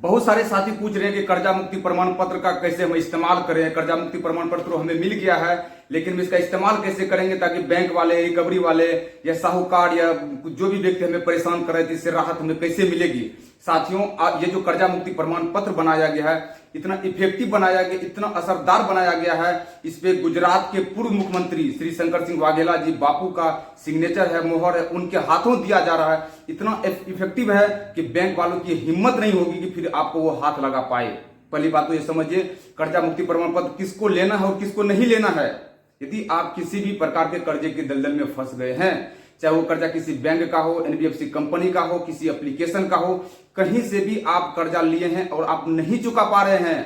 बहुत सारे साथी पूछ रहे हैं कि कर्जा मुक्ति प्रमाण पत्र का कैसे हम इस्तेमाल करें। कर्जा मुक्ति प्रमाण पत्र तो हमें मिल गया है, लेकिन इसका इस्तेमाल कैसे करेंगे ताकि बैंक वाले, रिकवरी वाले या साहूकार या जो भी व्यक्ति हमें परेशान कर रहे थे, इससे राहत हमें कैसे मिलेगी। साथियों, ये जो कर्जा मुक्ति प्रमाण पत्र बनाया गया है, इतना इफेक्टिव बनाया गया, इतना असरदार बनाया गया है, इस पे गुजरात के पूर्व मुख्यमंत्री श्री शंकर सिंह वाघेला जी बापू का सिग्नेचर है, मोहर है, उनके हाथों दिया जा रहा है। इतना इफेक्टिव है कि बैंक वालों की हिम्मत नहीं होगी कि फिर आपको वो हाथ लगा पाए। पहली बात तो ये समझिए, कर्जा मुक्ति प्रमाण पत्र किसको लेना है और किसको नहीं लेना है। यदि आप किसी भी प्रकार के कर्जे के दलदल में फंस गए हैं, चाहे वो कर्जा किसी बैंक का हो, एनबीएफसी कंपनी का हो, किसी एप्लीकेशन का हो, कहीं से भी आप कर्जा लिए हैं और आप नहीं चुका पा रहे हैं,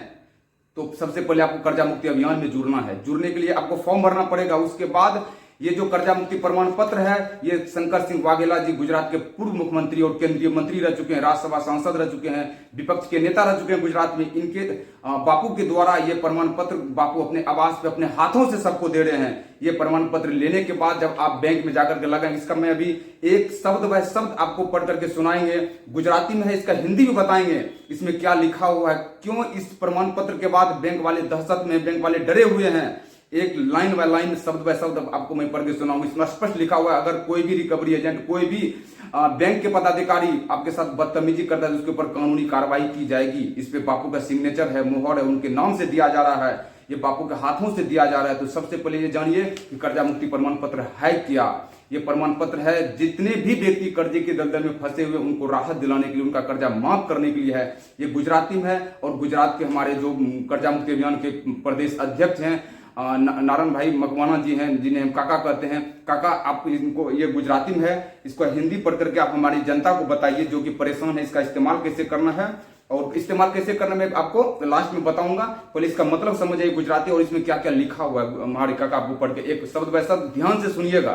तो सबसे पहले आपको कर्जा मुक्ति अभियान में जुड़ना है। जुड़ने के लिए आपको फॉर्म भरना पड़ेगा। उसके बाद ये जो कर्जा मुक्ति प्रमाण पत्र है, ये शंकर सिंह वाघेला जी गुजरात के पूर्व मुख्यमंत्री और केंद्रीय मंत्री रह चुके हैं, राज्यसभा सांसद रह चुके हैं, विपक्ष के नेता रह चुके हैं गुजरात में। इनके बापू के द्वारा ये प्रमाण पत्र बापू अपने आवास पे अपने हाथों से सबको दे रहे हैं। ये प्रमाण पत्र लेने के बाद जब आप बैंक में जाकर के लगाएंगे, इसका मैं अभी एक शब्द व शब्द आपको पढ़ करके सुनाएंगे। गुजराती में है, इसका हिंदी भी बताएंगे इसमें क्या लिखा हुआ है, क्यों इस प्रमाण पत्र के बाद बैंक वाले दहशत में, बैंक वाले डरे हुए हैं। एक लाइन बाय लाइन, शब्द बाय शब्द आपको मैं पढ़ के सुनाऊंगा। इसमें स्पष्ट लिखा हुआ है, अगर कोई भी रिकवरी एजेंट, कोई भी बैंक के पदाधिकारी आपके साथ बदतमीजी करता है तो उसके ऊपर कानूनी कार्रवाई की जाएगी। इस पे बापू का सिग्नेचर है, मोहर है, उनके नाम से दिया जा रहा है, ये बापू के हाथों से दिया जा रहा है। तो सबसे पहले ये जानिए कि कर्जा मुक्ति प्रमाण पत्र है क्या। ये प्रमाण पत्र है जितने भी व्यक्ति कर्जे के दलदल में फंसे हुए उनको राहत दिलाने के लिए, उनका कर्जा माफ करने के लिए है। ये गुजराती में है और गुजरात के हमारे जो कर्जा मुक्ति अभियान के प्रदेश अध्यक्ष हैं नारायण भाई मकवाना जी हैं, जिन्हें हम काका कहते हैं। काका, आप इनको, ये गुजराती में है, इसको हिंदी पढ़ करके आप हमारी जनता को बताइए जो कि परेशान है, इसका इस्तेमाल कैसे करना है। और इस्तेमाल कैसे करना मैं आपको लास्ट में बताऊंगा, पहले इसका मतलब समझिए गुजराती और इसमें क्या क्या लिखा हुआ है। हमारे काका आपको पढ़ के एक शब्द बाय शब्द ध्यान से सुनिएगा।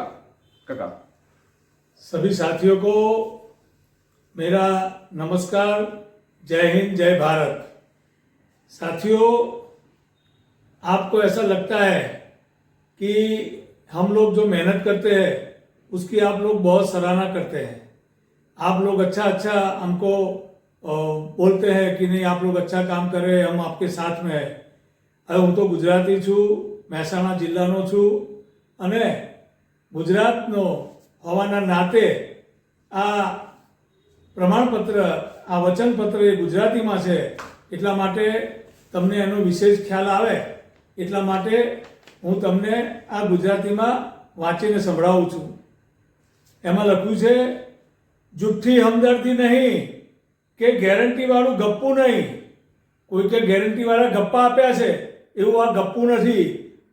काका, सभी साथियों को मेरा नमस्कार, जय हिंद, जय भारत। साथियों, आपको ऐसा लगता है कि हम लोग जो मेहनत करते हैं उसकी आप लोग बहुत सराहना करते हैं। आप लोग अच्छा हमको बोलते हैं कि नहीं, आप लोग अच्छा काम कर रहे हैं, हम आपके साथ में है। હવે હું તો ગુજરાતી છું, મહેસાણા જિલ્લાનો છું અને ગુજરાતનો હોવાના નાતે આ પ્રમાણપત્ર, આ વચનપત્ર એ ગુજરાતીમાં છે, એટલા માટે તમને એનો વિશેષ ખ્યાલ આવે એટલા માટે હું તમને આ ગુજરાતીમાં વાંચીને સંભળાવું છું। એમાં લખ્યું છે, જુઠ્ઠી હમદર્દી નહીં કે ગેરંટીવાળું ગપ્પું નહીં। કોઈ કે ગેરંટીવાળા ગપ્પા આપ્યા છે, એવું આ ગપ્પું નથી,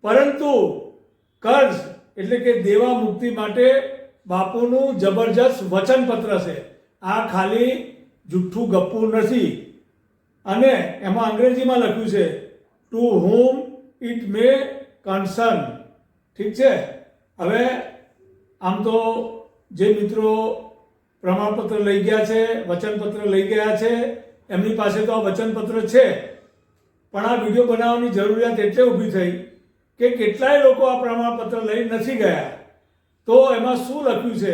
પરંતુ કર્જ એટલે કે દેવા મુક્તિ માટે બાપુનું જબરજસ્ત વચનપત્ર છે। આ ખાલી જુઠ્ઠું ગપ્પું નથી। અને એમાં અંગ્રેજીમાં લખ્યું છે, to whom it may concern. ઠીક છે। હવે આમ તો જે મિત્રો પ્રમાણપત્ર લઈ ગયા છે, વચનપત્ર લઈ ગયા છે, એમની પાસે તો આ વચનપત્ર છે, પણ આ વિડીયો બનાવવાની જરૂરિયાત એટલે ઊભી થઈ કે કેટલાય લોકો આ પ્રમાણપત્ર લઈ નથી ગયા। તો એમાં શું લખ્યું છે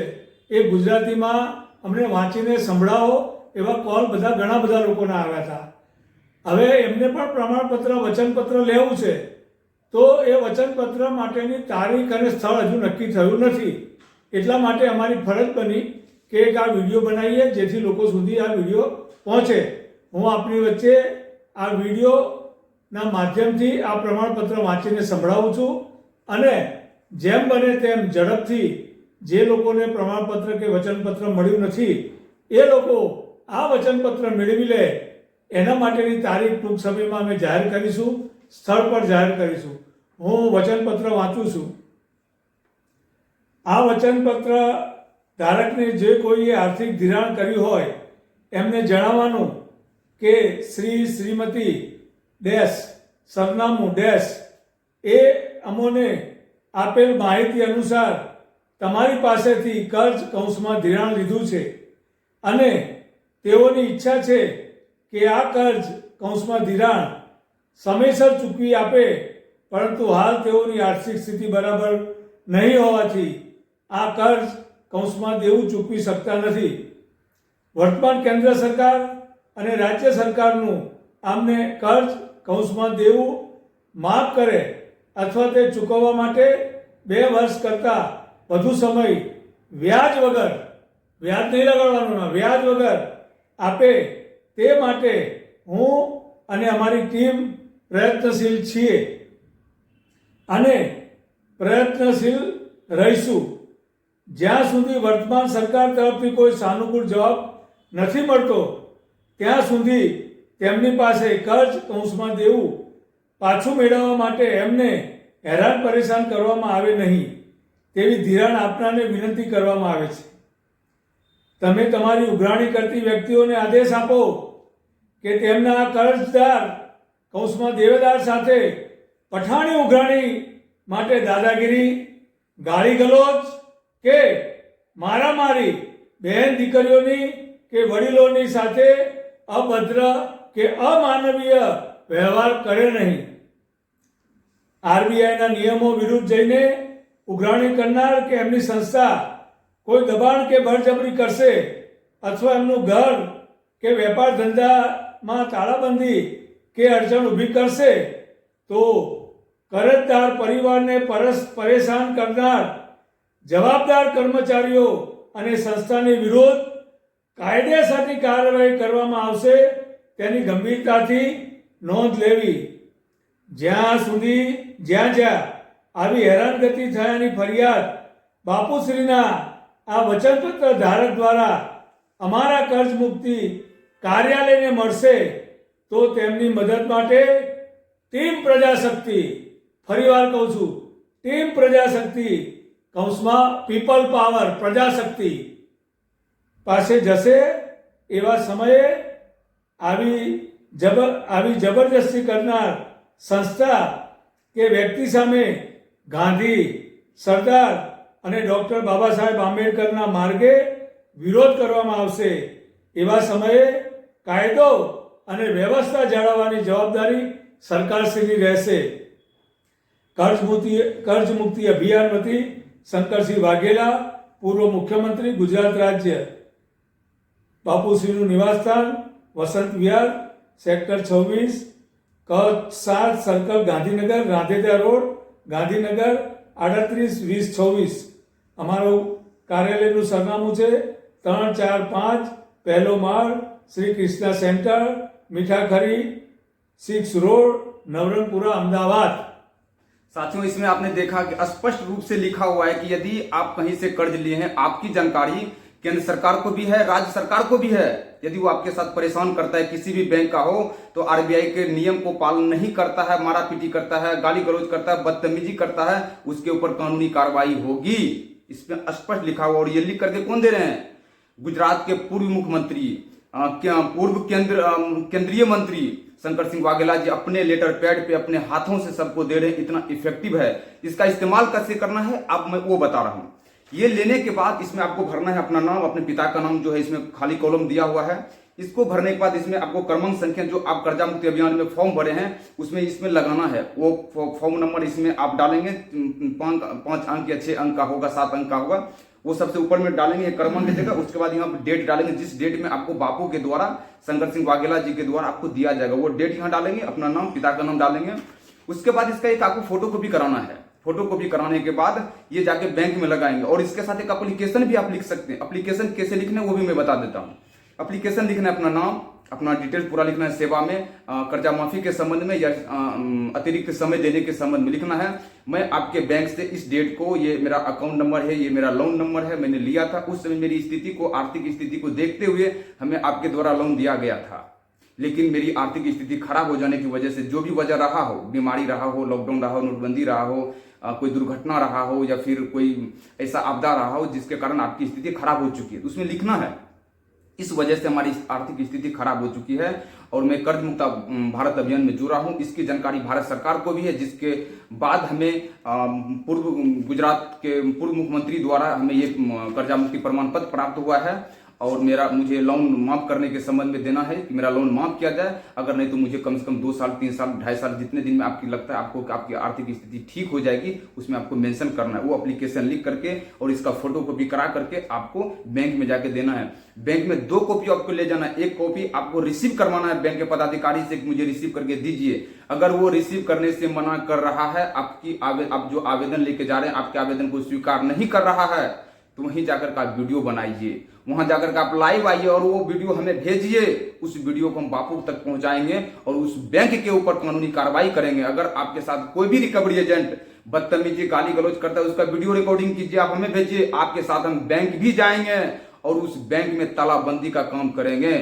એ ગુજરાતીમાં અમને વાંચીને સંભળાવો એવા કોલ ઘણા બધા લોકોના આવ્યા હતા। હવે એમને પણ પ્રમાણપત્ર, વચનપત્ર લેવું છે, તો એ વચનપત્ર માટેની તારીખ અને સ્થળ હજુ નક્કી થયું નથી। એટલા માટે અમારી ફરજ બની કે એક આ વિડીયો બનાવીએ જેથી લોકો સુધી આ વિડીયો પહોંચે। હું આપની વચ્ચે આ વિડીયોના માધ્યમથી આ પ્રમાણપત્ર વાંચીને સંભળાવું છું અને જેમ બને તેમ ઝડપથી જે લોકોને પ્રમાણપત્ર કે વચનપત્ર મળ્યું નથી એ લોકો આ વચનપત્ર મેળવી લે એના માટેની તારીખ ટૂંક સમયમાં અમે જાહેર કરીશું, સ્થળ પર જાહેર કરીશું। હું વચનપત્ર વાંચું છું। આ વચનપત્ર ધારકને જે કોઈએ આર્થિક ધિરાણ કર્યું હોય એમને જણાવવાનું કે શ્રી શ્રીમતી ડેશ સરનામું ડેશ એ અમોને આપેલ માહિતી અનુસાર તમારી પાસેથી કર્જ કૌંસમાં ધિરાણ લીધું છે અને તેઓની ઈચ્છા છે કે આ કર્જ કૌંસમાં ધિરાણ સમયસર ચૂકવી આપે, પરંતુ હાલ તેઓની આર્થિક સ્થિતિ બરાબર નહીં હોવાથી આ કર્જ કૌંસમાં દેવું ચૂકવી શકતા નથી। વર્તમાન કેન્દ્ર સરકાર અને રાજ્ય સરકારનું આમને કર્જ કૌંસમાં દેવું માફ કરે અથવા તે ચૂકવવા માટે 2 વર્ષ કરતાં વધુ સમય વ્યાજ વગર, વ્યાજ નહીં લગાડવાનું ના, વ્યાજ વગર આપે તે માટે હું અને અમારી ટીમ પ્રયત્નશીલ છીએ અને પ્રયત્નશીલ રહીશું. જ્યાં સુધી વર્તમાન સરકાર તરફથી કોઈ સાનુકૂળ જવાબ નથી મળતો ત્યાં સુધી તેમની પાસે કર્જ કૌંસમાં દેવું પાછું મેળવવા માટે એમને હેરાન પરેશાન કરવામાં આવે નહીં તેવી ધિરાણ આપનારને વિનંતી કરવામાં આવે છે. તમે તમારી ઉઘરાણી કરતી વ્યક્તિઓને આદેશ આપો કે તેમના કર્જદાર કૌંસમાં દેવેદાર સાથે પઠાણી ઉઘરાણી માટે દાદાગીરી, ગાળી ગલોચ કે મારામારી, બહેન દીકરીઓની કે વડીલોની સાથે અભદ્ર કે અમાનવીય વ્યવહાર કરે નહીં. આરબીઆઈના નિયમો વિરુદ્ધ જઈને ઉઘરાણી કરનાર કે એમની સંસ્થા કોઈ દબાણ કે બળજબરી કરશે અથવા એમનું ઘર કે વેપાર ધંધામાં તાળાબંધી કે અડચણ ઊભી કરશે તો કરજદાર પરિવારને પરેશાન કરનાર જવાબદાર કર્મચારીઓ અને સંસ્થાની વિરુદ્ધ કાયદેસરની કાર્યવાહી કરવામાં આવશે તેની ગંભીરતાથી નોંધ લેવી. જ્યાં આવી હેરાનગતિ થયાની ફરિયાદ બાપુશ્રીના આ વચનપત્ર ધારક દ્વારા અમારા કર્જ મુક્તિ કાર્યાલયને મળશે તો તેમની મદદ માટે ટીમ પ્રજાશક્તિ, ફરીવાર કહું છું, ટીમ પ્રજાશક્તિ કૌંસમાં પીપલ પાવર પ્રજાશક્તિ પાસે જશે. એવા સમયે આવી જબરજસ્તી કરનાર સંસ્થા કે વ્યક્તિ સામે ગાંધી, સરદાર અને ડૉક્ટર બાબા સાહેબ આંબેડકરના માર્ગે વિરોધ કરવામાં આવશે. એવા સમયે કાયદો અને વ્યવસ્થા જાળવવાની જવાબદારી સરકારશ્રીની રહેશે. કર્જ મુક્તિ અભિયાન વતી શંકરસિંહ વાઘેલા, પૂર્વ મુખ્યમંત્રી, ગુજરાત રાજ્ય. બાપુશ્રીનું નિવાસસ્થાન વસંત વિહાર, સેક્ટર 26, કચ્છ 7 સર્કલ, ગાંધીનગર, રાંધેજા રોડ, ગાંધીનગર 382024. અમારું કાર્યાલયનું સરનામું છે 345 પહેલો માળ, શ્રી કૃષ્ણા સેન્ટર, મીઠાખરી 6 રોડ, नवरंगपुरा, अहमदाबाद. साथियों, इसमें आपने देखा कि स्पष्ट रूप से लिखा हुआ है कि यदि आप कहीं से कर्ज लिए हैं, आपकी जानकारी केंद्र सरकार को भी है, राज्य सरकार को भी है. यदि वो आपके साथ परेशान करता है, किसी भी बैंक का हो, तो आरबीआई के नियम को पालन नहीं करता है, मारा पीटी करता है, गाली गलौज करता है, बदतमीजी करता है, उसके ऊपर कानूनी कार्रवाई होगी. इसमें स्पष्ट लिखा हुआ. और ये लिख करके कौन दे रहे हैं? गुजरात के पूर्व मुख्यमंत्री, पूर्व केंद्रीय मंत्री शंकर सिंह वाघेला जी अपने लेटर पैड पे अपने हाथों से सबको दे रहे हैं. इतना इफेक्टिव है. इसका इस्तेमाल कैसे करना है अब मैं वो बता रहा हूं. ये लेने के बाद इसमें आपको भरना है अपना नाम, अपने पिता का नाम जो है इसमें खाली कॉलम दिया हुआ है. इसको भरने के बाद इसमें आपको क्रमांक संख्या जो आप कर्जा मुक्ति अभियान में फॉर्म भरे हैं उसमें इसमें लगाना है. वो फॉर्म नंबर इसमें आप डालेंगे. 5 अंक या 6 अंक का होगा, 7 अंक का होगा. वो सबसे ऊपर में डालेंगे क्रमांक की जगह. उसके बाद यहाँ डेट डालेंगे, जिस डेट में आपको बापू के द्वारा, शंकर सिंह वाघेला जी के द्वारा आपको दिया जाएगा वो डेट यहाँ डालेंगे. अपना नाम, पिता का नाम डालेंगे. उसके बाद इसका एक आपको फोटो कॉपी कराना है. फोटो कॉपी कराने के बाद ये जाके बैंक में लगाएंगे. और इसके साथ एक एप्लीकेशन भी आप लिख सकते हैं. एप्लीकेशन कैसे लिखना है वो भी मैं बता देता हूँ. एप्लीकेशन लिखना है अपना नाम, अपना डिटेल पूरा लिखना है. सेवा में, कर्जा माफी के संबंध में या अतिरिक्त समय देने के संबंध में लिखना है. मैं आपके बैंक से इस डेट को, ये मेरा अकाउंट नंबर है, ये मेरा लोन नंबर है, मैंने लिया था. उस समय मेरी स्थिति को, आर्थिक स्थिति को देखते हुए हमें आपके द्वारा लोन दिया गया था. लेकिन मेरी आर्थिक स्थिति खराब हो जाने की वजह से, जो भी वजह रहा हो, बीमारी रहा हो, लॉकडाउन रहा हो, नोटबंदी रहा हो, कोई दुर्घटना रहा हो या फिर कोई ऐसा आपदा रहा हो जिसके कारण आपकी स्थिति खराब हो चुकी है, उसमें लिखना है इस वजह से हमारी आर्थिक स्थिति खराब हो चुकी है और मैं कर्ज मुक्त भारत अभियान में जुड़ा हूं. इसकी जानकारी भारत सरकार को भी है, जिसके बाद हमें गुजरात के पूर्व मुख्यमंत्री द्वारा हमें ये कर्जा मुक्ति प्रमाण पत्र प्राप्त हुआ है. और मुझे लोन माफ करने के संबंध में देना है कि मेरा लोन माफ किया जाए, अगर नहीं तो मुझे कम से कम 2 साल 3 साल 2.5 साल जितने दिन में आपकी लगता है आपको आपकी आर्थिक स्थिति ठीक हो जाएगी उसमें आपको मेंशन करना है। वो एप्लीकेशन लिख करके और इसका फोटो कॉपी करा करके आपको बैंक में जाके देना है। बैंक में 2 कॉपी आपको ले जाना है, 1 कॉपी आपको रिसीव करवाना है बैंक के पदाधिकारी से, मुझे रिसीव करके दीजिए। अगर वो रिसीव करने से मना कर रहा है, आप जो आवेदन लेके जा रहे हैं आपके आवेदन को स्वीकार नहीं कर रहा है, तो वहीं जाकर का आप वीडियो बनाइए, वहां जाकर के आप लाइव आइए और वो वीडियो हमें भेजिए। उस वीडियो को हम बापू तक पहुंचाएंगे और उस बैंक के ऊपर कानूनी कार्रवाई करेंगे। अगर आपके साथ कोई भी रिकवरी एजेंट बदतमीजी गाली गलौज करता है उसका वीडियो रिकॉर्डिंग कीजिए, आप हमें भेजिए, आपके साथ हम बैंक भी जाएंगे और उस बैंक में तालाबंदी का काम करेंगे।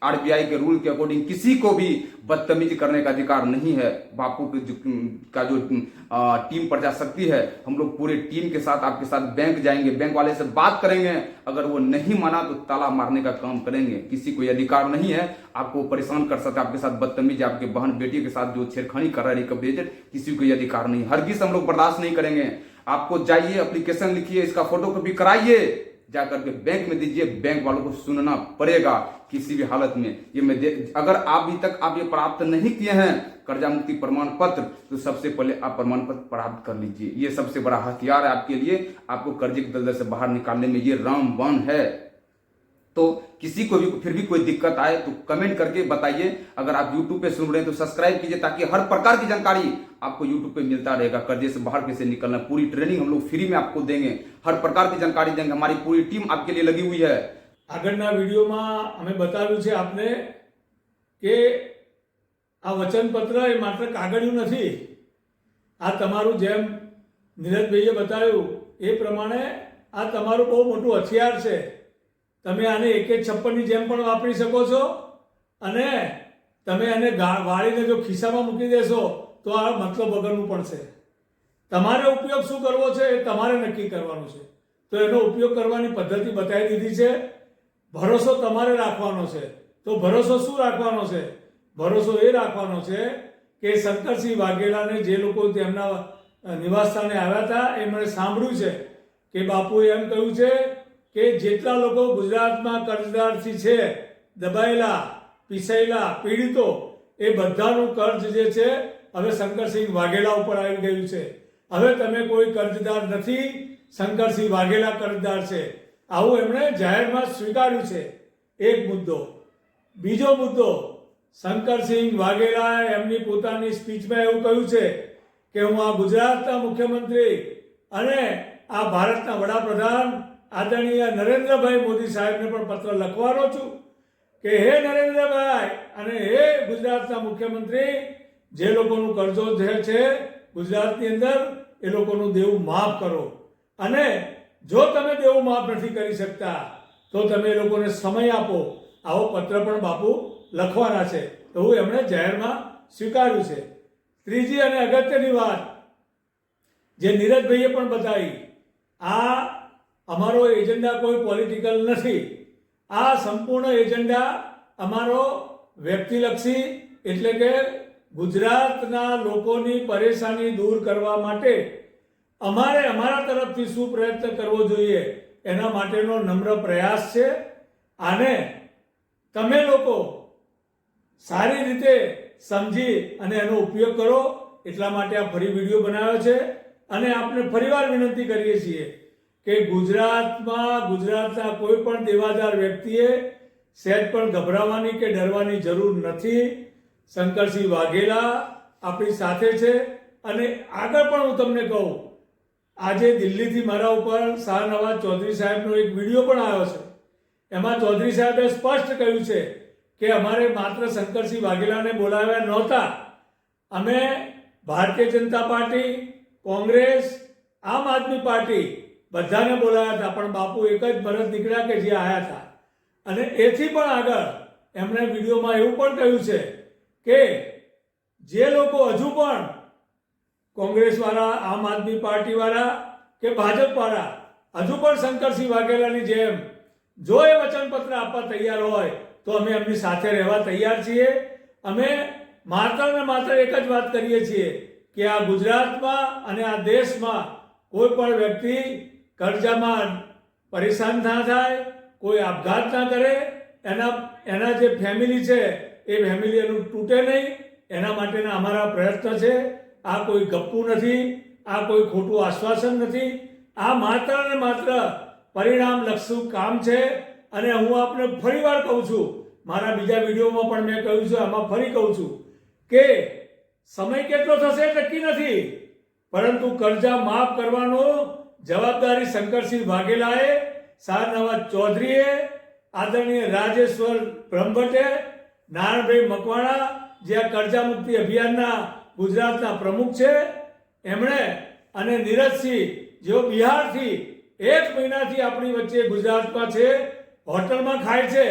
आरबीआई के रूल के अकॉर्डिंग किसी को भी बदतमीजी करने का अधिकार नहीं है। बापू का जो टीम प्रजाशक्ति है, हम लोग पूरे टीम के साथ आपके साथ बैंक जाएंगे, बैंक वाले से बात करेंगे, अगर वो नहीं माना तो ताला मारने का काम करेंगे। किसी को अधिकार नहीं है आपको परेशान कर सकता है, आपके साथ बदतमीजी, आपके बहन बेटी के साथ जो छेड़खानी कर रहा है रिकवरी एजेंट, किसी को ये अधिकार नहीं, हरगिज हम लोग बर्दाश्त नहीं करेंगे। आपको जाइए, एप्लीकेशन लिखिए, इसका फोटो कॉपी कराइए, जाकर के बैंक में दीजिए, बैंक वालों को सुनना पड़ेगा किसी भी हालत में। अगर अभी तक आप ये प्राप्त नहीं किए हैं कर्जा मुक्ति प्रमाण पत्र, तो सबसे पहले आप प्रमाण पत्र प्राप्त कर लीजिए। ये सबसे बड़ा हथियार है आपके लिए, आपको कर्जे के दलदल से बाहर निकालने में ये रामबाण है। तो किसी को भी फिर भी कोई दिक्कत आए तो कमेंट करके बताइए। अगर आप YouTube पे सुन रहे हैं तो सब्सक्राइब कीजिए ताकि हर प्रकार की जानकारी आपको YouTube पे मिलता रहेगा। कर्जे से बाहर कैसे निकलना, पूरी ट्रेनिंग हम लोग फ्री में आपको देंगे, हर प्रकार की जानकारी देंगे, हमारी पूरी टीम आपके लिए लगी हुई है। આગળના વિડીયોમાં અમે બતાવ્યું છે આપને કે આ વચનપત્ર એ માત્ર કાગળિયું નથી, આ તમારું જેમ નીરજભાઈએ બતાવ્યું એ પ્રમાણે આ તમારું બહુ મોટું હથિયાર છે। તમે આને AK-56ની જેમ પણ વાપરી શકો છો અને તમે આને વાળીને જો ખિસ્સામાં મૂકી દેશો તો આ મતલબ વગરનું પણ છે। તમારે ઉપયોગ શું કરવો છે એ તમારે નક્કી કરવાનું છે। તો એનો ઉપયોગ કરવાની પદ્ધતિ બતાવી દીધી છે। ભરોસો તમારે રાખવાનો છે। તો ભરોસો શું રાખવાનો છે? ભરોસો એ રાખવાનો છે કે શંકરસિંહ વાઘેલાને જે લોકો તેમના નિવાસસ્થાને આવ્યા હતા એ મને સાંભળ્યું છે કે બાપુએ એમ કહ્યું છે કે જેટલા લોકો ગુજરાતમાં કર્જદારથી છે, દબાયેલા, પીસાયેલા, પીડિતો, એ બધાનું કર્જ જે છે હવે શંકરસિંહ વાઘેલા ઉપર આવી ગયું છે। હવે તમે કોઈ કર્જદાર નથી, શંકરસિંહ વાઘેલા કર્જદાર છે, આવું એમણે જાહેરમાં સ્વીકાર્યું છે। એક મુદ્દો। બીજો મુદ્દો, શંકરસિંહ વાઘેલાએ એમની પોતાની સ્પીચમાં એવું કહ્યું છે કે હું આ ગુજરાતના મુખ્યમંત્રી અને આ ભારતના વડાપ્રધાન આદરણીય નરેન્દ્રભાઈ મોદી સાહેબને પણ પત્ર લખવાનો છું કે હે નરેન્દ્રભાઈ અને હે ગુજરાતના મુખ્યમંત્રી, જે લોકોનું કર્જો જે છે ગુજરાતની અંદર એ લોકોનું દેવું માફ કરો, અને જો તમે દેવું માફ નથી કરી શકતા તો તમે એ લોકોને સમય આપો। આવો પત્ર પણ બાપુ લખવાના છે, એવું એમણે જાહેરમાં સ્વીકાર્યું છે। ત્રીજી અને અગત્યની વાત જે નીરજભાઈએ પણ બતાવી, આ અમારો એજન્ડા કોઈ પોલિટિકલ નથી, આ સંપૂર્ણ એજન્ડા અમારો વ્યક્તિલક્ષી, એટલે કે ગુજરાતના લોકોની પરેશાની દૂર કરવા માટે અમારે અમારા તરફથી શું પ્રયત્ન કરવો જોઈએ એના માટેનો નમ્ર પ્રયાસ છે। આને તમે લોકો સારી રીતે સમજી અને એનો ઉપયોગ કરો એટલા માટે આ ફરી વિડીયો બનાવ્યો છે। અને આપણે ફરીવાર વિનંતી કરીએ છીએ કે ગુજરાતમાં ગુજરાતના કોઈ પણ દેવાદાર વ્યક્તિએ સહેજ પણ ગભરાવાની કે ડરવાની જરૂર નથી। શંકરસિંહ વાઘેલા આપણી સાથે છે। અને આગળ પણ હું તમને કહું, આજે દિલ્હીથી મારા ઉપર શાહનવાજ ચૌધરી સાહેબનો એક વિડીયો પણ આવ્યો છે। એમાં ચૌધરી સાહેબે સ્પષ્ટ કહ્યું છે કે અમારે માત્ર શંકરસિંહ વાઘેલાને બોલાવ્યા નહોતા, અમે ભારતીય જનતા પાર્ટી, કોંગ્રેસ, આમ આદમી પાર્ટી બધાને બોલાવ્યા હતા, પણ બાપુ એક જ ભરત નીકળ્યા કે જે આવ્યા હતા। અને એથી પણ આગળ એમણે વિડીયોમાં એવું પણ કહ્યું છે કે જે લોકો હજુ પણ કોંગ્રેસવાળા, આમ આદમી પાર્ટીવાળા કે ભાજપવાળા હજુ પણ શંકરસિંહ વાઘેલાની જેમ જો એ વચનપત્ર આપવા તૈયાર હોય તો અમે એમની સાથે રહેવા તૈયાર છીએ। અમે માત્ર ને માત્ર એક જ વાત કરીએ છીએ કે આ ગુજરાતમાં અને આ દેશમાં કોઈ પણ વ્યક્તિ કર્જામાં પરેશાન ના થાય, કોઈ આપઘાત ના કરે, એના જે ફેમિલી છે એ ફેમિલી એનું તૂટે નહીં, એના માટેના અમારા પ્રયત્ન છે. આ કોઈ ગપ્પુ નથી, આ કોઈ ખોટું આશ્વાસન નથી, આ માત્ર ને માત્ર પરિણામલક્ષી કામ છે. અને હું આપને ફરીવાર કહું છું, મારા બીજા વિડીયોમાં પણ મેં કહ્યું છે, આમાં ફરી કહું છું કે સમય કેટલો થશે નક્કી નથી, પરંતુ કર્જા માફ કરવાનો જવાબદારી શંકરસિંહ વાઘેલાએ, શાહનવાજ ચૌધરીએ, આદરણીય રાજેશ્વર બ્રહ્મભટ્ટે, નારાયણભાઈ મકવાણા જે આ કર્જા મુક્તિ અભિયાનના ગુજરાતના પ્રમુખ છે એમણે, અને નીરજસિંહ જેઓ બિહારથી 1 મહિનાથી આપણી વચ્ચે ગુજરાતમાં છે, હોટલમાં ખાય છે,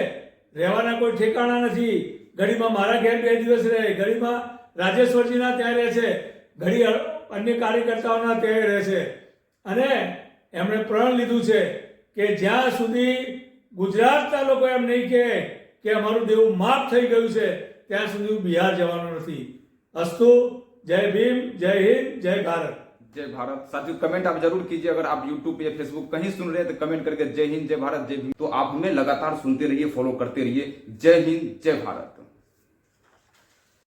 રહેવાના કોઈ ઠેકાણા નથી. ઘડીમાં મારા ઘેર 2 દિવસ રહે, ઘડીમાં રાજેશ્વરજીના ત્યાં રહે છે, ઘડી અન્ય કાર્યકર્તાઓના ત્યાં રહે છે. અને એમણે પ્રણ લીધું છે કે જ્યાં સુધી ગુજરાતના લોકો એમ નહીં કહે કે અમારું દેવું માફ થઈ ગયું છે, ત્યાં સુધી હું બિહાર જવાનો નથી. અસ્તુ. जय भीम, जय हिंद, जय भारत. जय भारत. साथियों कमेंट आप जरूर कीजिए. अगर आप YouTube या Facebook कहीं सुन रहे हैं तो कमेंट करके जय हिंद, जय भारत, जय भीम. तो आप हमें लगातार सुनते रहिए, फॉलो करते रहिए. जय हिंद, जय भारत.